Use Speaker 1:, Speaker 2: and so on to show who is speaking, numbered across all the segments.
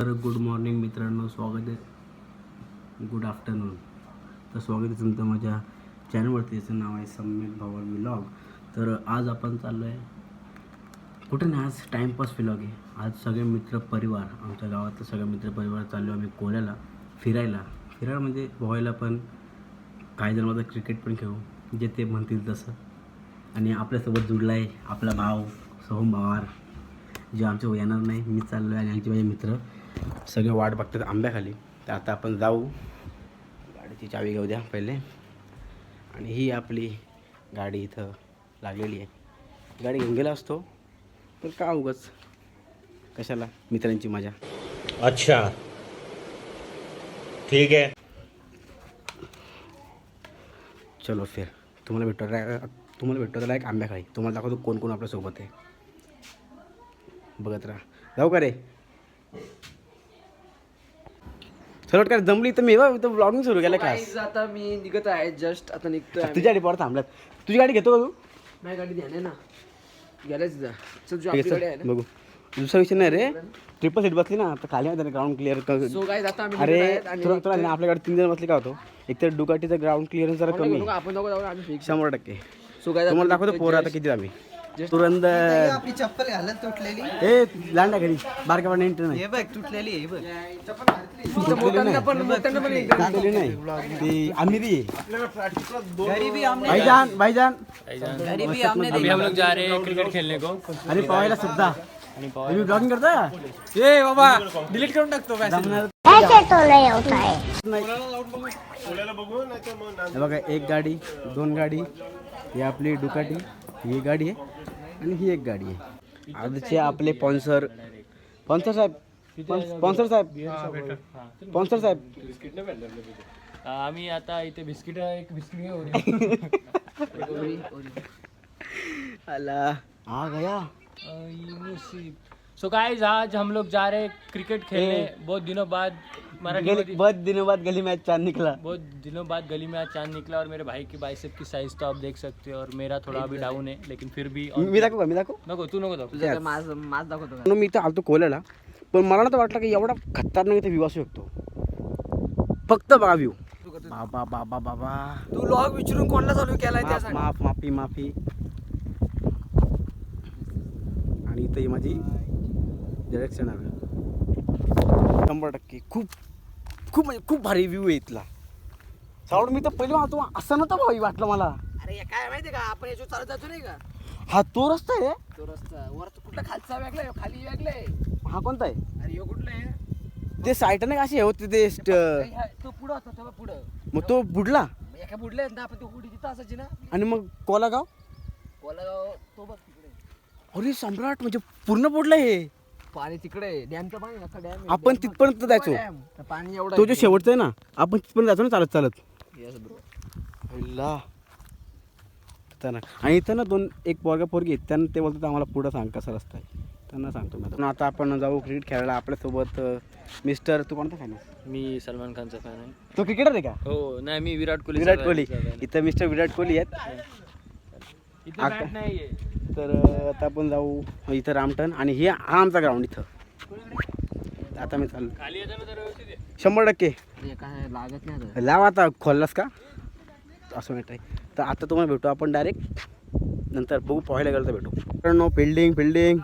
Speaker 1: तर good morning मित्रांनो, स्वागत आहे. Good afternoon. तर स्वागत आहे तुमचं माझ्या चॅनलवरती. याचं नाव आहे सम्यक भावा व्लॉग. तर आज आपण चाललो आहे कुठं नाही, आज टाईमपास व्लॉग आहे. आज सगळे मित्र परिवार, आमच्या गावातलं सगळे मित्र परिवार चाललो आम्ही कोल्याला फिरायला म्हणजे पोहायला पण, काही जण माझं क्रिकेट पण खेळू, जे ते म्हणतील तसं. आणि आपल्यासोबत जुडला आहे आपला भाव सोहम पवार, जे आमच्या येणार नाही. मी चाललो आहे आणि आमचे माझे मित्र सगळे वाट बघतात आंब्याखाली. तर आता आपण जाऊ, गाडीची चावी घेऊ द्या पहिले. आणि ही आपली गाडी इथं लागलेली आहे. गाडी घेऊन गेला असतो तर का उगाच कशाला, मित्रांची मजा.
Speaker 2: अच्छा ठीक आहे.
Speaker 1: चलो फिर तुम्हाला भेटतो त्याला एक आंब्याखाली. तुम्हाला दाखवतो कोण कोण आपल्यासोबत आहे. बघत राहा. जाऊ का रे? चलो काय जमली तर मी इथं ब्लॉगिंग सुरू केलं काय.
Speaker 3: आता मी निघत आहे, जस्ट आता निघतोय.
Speaker 1: तुझी गाडी परत थांबल्यात. तुझी गाडी घेतो का तू?
Speaker 3: माझी गाडी ध्यान आहे ना, गेलाच जा. चल जो आपली गाडी आहे ना.
Speaker 1: बघू. दुसरा विषय नाही रे, ट्रिपल सीट बसली ना तर खाली माहिती ग्राउंड क्लिअर.
Speaker 3: सो गाईज आता आम्ही
Speaker 1: अरे
Speaker 3: निघत आहेत आणि
Speaker 1: तुला आपल्या गाडी 3 जण बसले का होतो. एक तर डुकाटीचं ग्राउंड क्लिअरन्स जरा कमी आहे.
Speaker 3: आपण दोघं जाऊ, आम्ही फिक्स.
Speaker 1: 100%.
Speaker 3: सो गाईज
Speaker 1: तुम्हाला दाखवतो पोरं आता किती आम्ही तुरंत.
Speaker 4: आपली चप्पल घालत तुटलेली.
Speaker 1: ए लांडा घरी बारका पण एंटर नाही.
Speaker 4: हे बघ तुटलेली आहे बघ.
Speaker 3: मोठ्यांना पण एकदम
Speaker 1: तुटलेली नाही ती आम्ही ती
Speaker 4: गरीबी हमने
Speaker 1: भाईजान
Speaker 4: गरीबी हमने देखी.
Speaker 2: हम लोग जा रहे हैं क्रिकेट खेलने को.
Speaker 1: अरे पवायला सुद्धा तुम्ही ब्लॉगिंग करता का?
Speaker 3: ए बाबा डिलीट करून टाकतो.
Speaker 5: ऐसे तो नहीं होता है.
Speaker 1: हे बघा, एक गाडी, 2 गाडी, ही आपली डुकाटी, ही गाडी आहे आणि ही एक गाडी आहे. आजचे आपले स्पॉन्सर साहेब.
Speaker 2: आम्ही आता इथे बिस्किट घेऊ.
Speaker 1: अला आ गया.
Speaker 2: सो गाइस, आज हम लोग जा रहे हैं क्रिकेट खेलने. बहुत दिनों बाद
Speaker 1: बहुत दिनों बाद गली में चांद निकला.
Speaker 2: बहुत दिनों बाद गली में आज चांद निकला. और मेरे भाई की बाइसेप की साइज तो आप देख सकते हो. और मेरा थोड़ा अभी डाउन है, लेकिन फिर भी.
Speaker 1: मी दाखवू.
Speaker 2: नको, तू नको दाखव.
Speaker 3: तुझं माझ दाखवतो का?
Speaker 1: मी इथं आलतो कोल्याला, पण मला तर वाटलं की एवढा खतरनाक इथे व्ह्यू असू शकतो. फक्त बघा व्ह्यू. बाबा बाबा बाबा,
Speaker 3: तू लॉग विचारून कोणाला चालू केलाय त्या सांग.
Speaker 1: माफी. आणि इथं ही माझी डायरेक्शन आहे. 100% खूप भारी व्ह्यू आहे इथला. सावड मी तर पहिले वाहतो असं नव्हतं भाई वाटलं मला.
Speaker 3: अरे हे काय माहिती का, आपण याच्यावर चालत जातो नाही का,
Speaker 1: हा तो रस्ता आहे.
Speaker 3: तो रस्ता वर कुठला खालचा वेगळा आहे, खाली वेगळा आहे.
Speaker 1: हा कोणता आहे?
Speaker 3: अरे हे कुठलं आहे?
Speaker 1: ते साईटने अशी होती ते
Speaker 3: तो पुढं होता तेव्हा पुढं.
Speaker 1: मग तो बुडला.
Speaker 3: एका बुडले ना आपण, तो उडी तिथं असायची ना.
Speaker 1: आणि मग कोलागाव.
Speaker 3: कोलागाव तो बघ तिकडे.
Speaker 1: अरे सम्राट, म्हणजे पूर्ण बुडलं हे.
Speaker 3: पाणी तिकडे डॅमचं पाणी आता डॅम.
Speaker 1: आपण तिथपर्यंत जायचो.
Speaker 3: पाणी एवढं
Speaker 1: तो जो शेवटचा आहे ना, आपण तिथपर्यंत जायचो ना चालत.
Speaker 3: Yes bro.
Speaker 1: अल्ला. आणि इथं ना एक पोरगी आहेत, त्यांना ते बोलतात आम्हाला पुढं सांग कसा रस्ता आहे. त्यांना सांगतो मी. आता आपण जाऊ क्रिकेट खेळायला. आपल्यासोबत मिस्टर, तू कोणता फॅन आहे?
Speaker 2: मी सलमान खानचा फॅन आहे.
Speaker 1: तो क्रिकेटर आहे का?
Speaker 2: हो नाही, मी विराट कोहली.
Speaker 1: इथं मिस्टर विराट कोहली आहेत.
Speaker 2: इथे बॅट नाही आहे.
Speaker 1: तर आता आपण जाऊ इथं रामटन. आणि हा आमचा ग्राउंड इथं. आता मी चालू.
Speaker 2: खाली येताना तर व्यवस्थित आहे.
Speaker 1: 100%.
Speaker 3: हे काय लागत नाही आता.
Speaker 1: लाव आता. खोललास का असं वाटत आहे. तर आता तुम्हाला भेटू आपण डायरेक्ट नंतर. बघू पोहायला गेलं तर भेटू. मित्रांनो, फिल्डिंग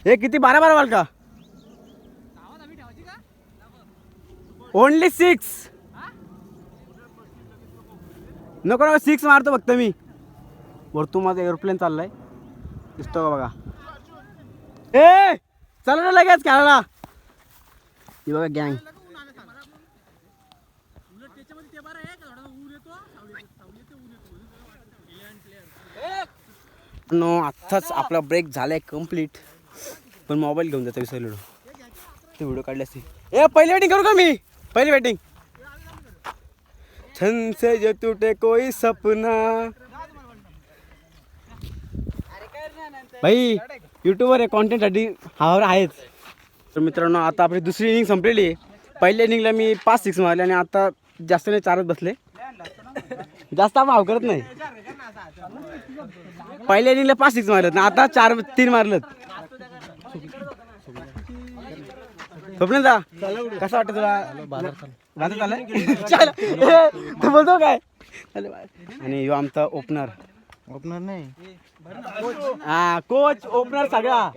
Speaker 1: हे किती 12 बॉल का? ओनली 6. नको 6 मारतो फक्त मी. वरतून माझा एरोप्लेन चाललाय, दिसतो का बघा. ए चला ना लगेच खेळायला. ही बघा गँग. नो आत्ताच आपला ब्रेक झालाय कंप्लीट, पण मोबाईल घेऊन जायचा विसरलो. ते व्हिडिओ काढले असते. ए पहिली बॅटिंग करू का मी? पहिली बॅटिंग. छन से जो टूटे कोई सपना. भाई यूट्यूबवर आहे, कॉन्टेंटसाठी हावर आहेच. तर मित्रांनो, आता आपली दुसरी इनिंग संपलेली आहे. पहिल्या इनिंगला मी 5-6 मारले आणि आता जास्त नाही 4च बसले. जास्त आपण हाव करत नाही. पहिल्या इनिंगला 5-6 मारलेत ना, आता 4-3 मारलेत. स्वप्नेंदा कसं वाटतं तुला बाजार चाललंय तू बोलतो काय आणि यो आमचा ओपनर
Speaker 4: नाही
Speaker 1: हा कोच ओपनर सगळा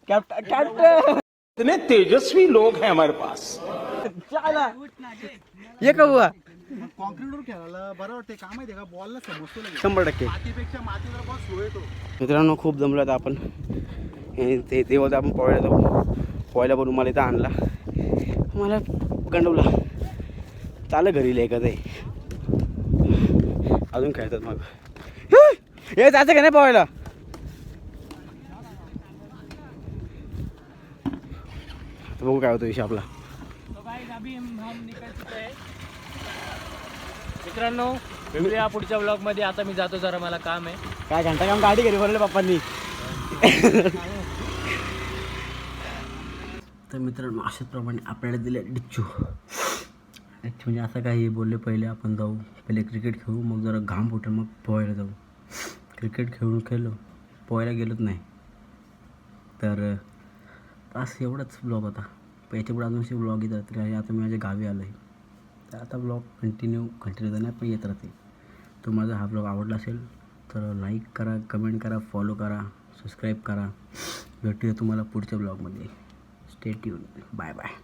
Speaker 1: कॅप्टन
Speaker 6: इतने तेजस्वी लोग हैं हमारे पास.
Speaker 1: चला ये का हुआ
Speaker 7: कॉन्क्रीटवर खेळायला बरं वाटते का माहिती का बॉलला समजतो लगेच
Speaker 1: 100%
Speaker 7: मातीपेक्षा मातीवर बॉल स्लो येतो.
Speaker 1: मित्रांनो खूप जमलं आता आपण ते होतं आपण पोहायला जाऊ पोहायला बनवून मला इथं आणला मला गंडवला चालं घरी लेखत आहे अजून खेळतात मग हे जायचं का नाही पोहायला बघू काय होतं विषय आपला
Speaker 2: मित्रांनो भेटूया पुढच्या ब्लॉग मध्ये. आता मी जातो, जरा मला काम आहे.
Speaker 1: काय घंटा काम गाडी घरी भरले पप्पांनी. तर मित्रांनो अशाचप्रमाणे आपल्याला दिले डिच्चू म्हणजे असं काही बोलले पहिले आपण जाऊ पहिले क्रिकेट खेळू मग जरा घाम फुटेल मग पोहायला जाऊ. क्रिकेट खेळलो पोहायला गेलोच नाही तर असं एवढाच ब्लॉग होता. याच्यापुढे अजून असे ब्लॉग येतात तरी आता मी माझ्या गावी आलो आहे तर आता ब्लॉग कंटिन्यू तर नाही पण येत राहते. तो माझा हा ब्लॉग आवडला असेल तर लाईक करा कमेंट करा फॉलो करा सबस्क्राईब करा. भेटूया तुम्हाला पुढच्या ब्लॉगमध्ये. Stay tune. Bye bye.